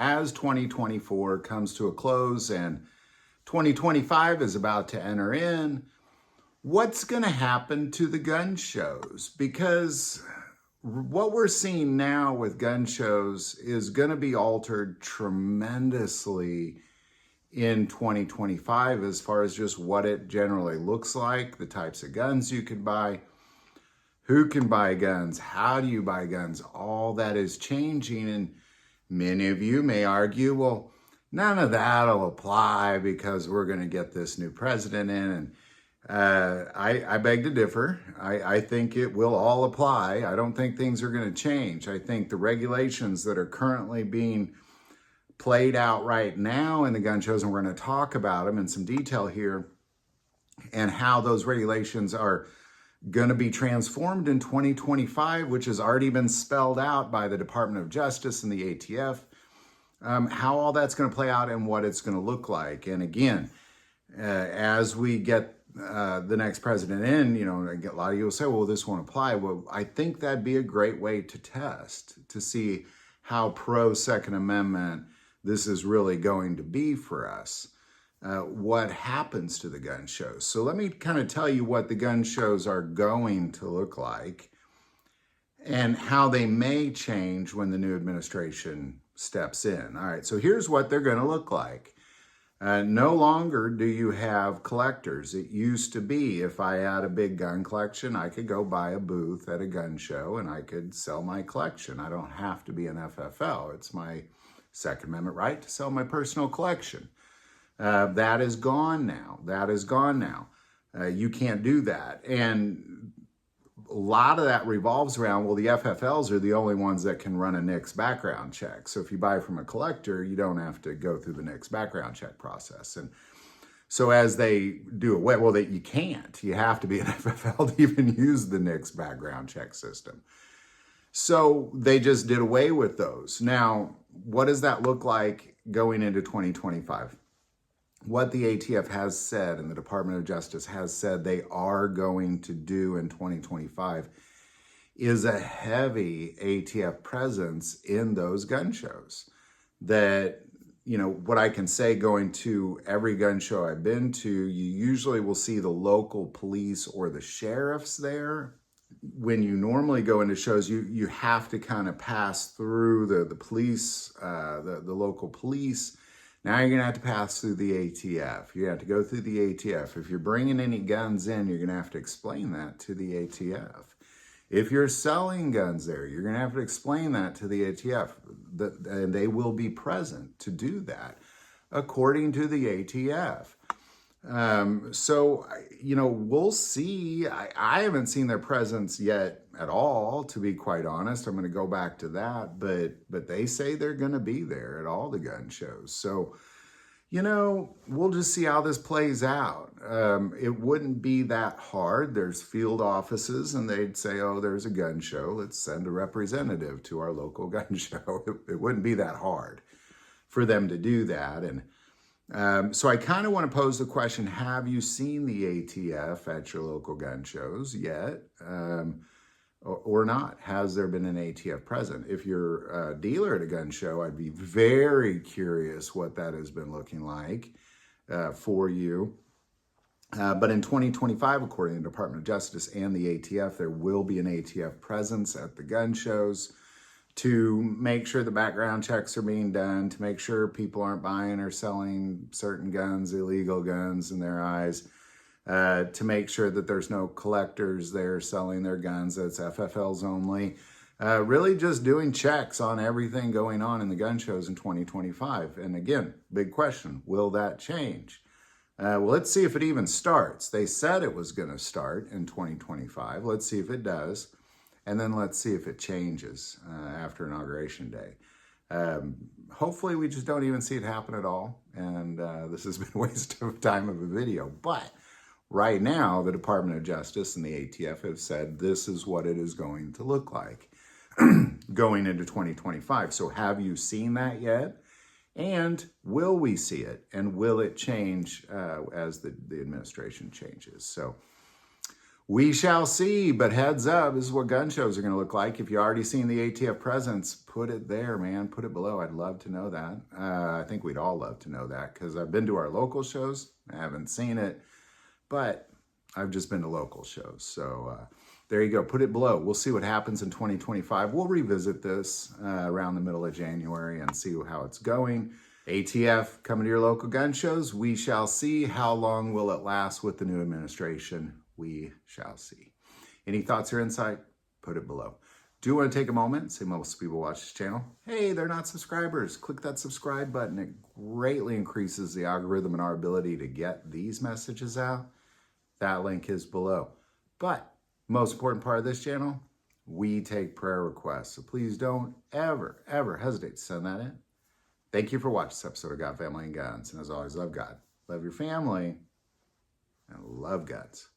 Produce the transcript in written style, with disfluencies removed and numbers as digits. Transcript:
as 2024 comes to a close and 2025 is about to enter in, what's going to happen to the gun shows? Because what we're seeing now with gun shows is going to be altered tremendously in 2025 as far as just what it generally looks like, the types of guns you can buy, who can buy guns, how do you buy guns, all that is changing. And many of you may argue, well, none of that'll apply because we're going to get this new president in. And I beg to differ. I think it will all apply. I don't think things are going to change. I think the regulations that are currently being played out right now in the gun shows, and we're going to talk about them in some detail here, and how those regulations are going to be transformed in 2025, which has already been spelled out by the Department of Justice and the ATF, how all that's going to play out and what it's going to look like. And again, as we get the next president in, you know, a lot of you will say, well, this won't apply. Well, I think that'd be a great way to test, to see how pro Second Amendment this is really going to be for us. What happens to the gun shows. So let me kind of tell you what the gun shows are going to look like and how they may change when the new administration steps in. All right, so here's what they're going to look like. No longer do you have collectors. It used to be if I had a big gun collection, I could go buy a booth at a gun show and I could sell my collection. I don't have to be an FFL. It's my Second Amendment right to sell my personal collection. That is gone now. That is gone now. You can't do that. And a lot of that revolves around, well, the FFLs are the only ones that can run a NICS background check. So if you buy from a collector, you don't have to go through the NICS background check process. And so as they do away, well, you can't. You have to be an FFL to even use the NICS background check system. So they just did away with those. Now, what does that look like going into 2025? What the ATF has said and the Department of Justice has said they are going to do in 2025 is a heavy ATF presence in those gun shows. That, you know, what I can say going to every gun show I've been to, you usually will see the local police or the sheriffs there. When you normally go into shows, you have to kind of pass through the police, the local police. Now you're going to have to pass through the ATF. You have to go through the ATF. If you're bringing any guns in, you're going to have to explain that to the ATF. If you're selling guns there, you're going to have to explain that to the ATF. And they will be present to do that, according to the ATF. So, you know, we'll see. I haven't seen their presence yet at all, to be quite honest. I'm going to go back to that, but they say they're going to be there at all the gun shows. So, you know, we'll just see how this plays out. It wouldn't be that hard. There's field offices and they'd say, oh, there's a gun show. Let's send a representative to our local gun show. It wouldn't be that hard for them to do that. And so I kind of want to pose the question, have you seen the ATF at your local gun shows yet or not? Has there been an ATF present? If you're a dealer at a gun show, I'd be very curious what that has been looking like for you. But in 2025, according to the Department of Justice and the ATF, there will be an ATF presence at the gun shows to make sure the background checks are being done, to make sure people aren't buying or selling certain guns, illegal guns in their eyes, to make sure that there's no collectors there selling their guns, that's FFLs only. Really just doing checks on everything going on in the gun shows in 2025. And again, big question, will that change? Well, let's see if it even starts. They said it was going to start in 2025. Let's see if it does. And then let's see if it changes after Inauguration Day. Hopefully we just don't even see it happen at all. And this has been a waste of time of a video. But right now, the Department of Justice and the ATF have said this is what it is going to look like going into 2025. So have you seen that yet? And will we see it? And will it change as the administration changes? So We shall see, but heads up, this is what gun shows are going to look like. If you've already seen the ATF presence, put it there, man. Put it below. I'd love to know that. I think we'd all love to know that because I've been to our local shows. I haven't seen it, but I've just been to local shows. So there you go. Put it below. We'll see what happens in 2025. We'll revisit this around the middle of January and see how it's going. ATF coming to your local gun shows. We shall see. How long will it last with the new administration? We shall see. Any thoughts or insight? Put it below. Do you want to take a moment? See, most people watch this channel. Hey, they're not subscribers. Click that subscribe button. It greatly increases the algorithm and our ability to get these messages out. That link is below. But most important part of this channel, we take prayer requests. So please don't ever, ever hesitate to send that in. Thank you for watching this episode of God, Family, and Guns. And as always, love God, love your family, and love guns.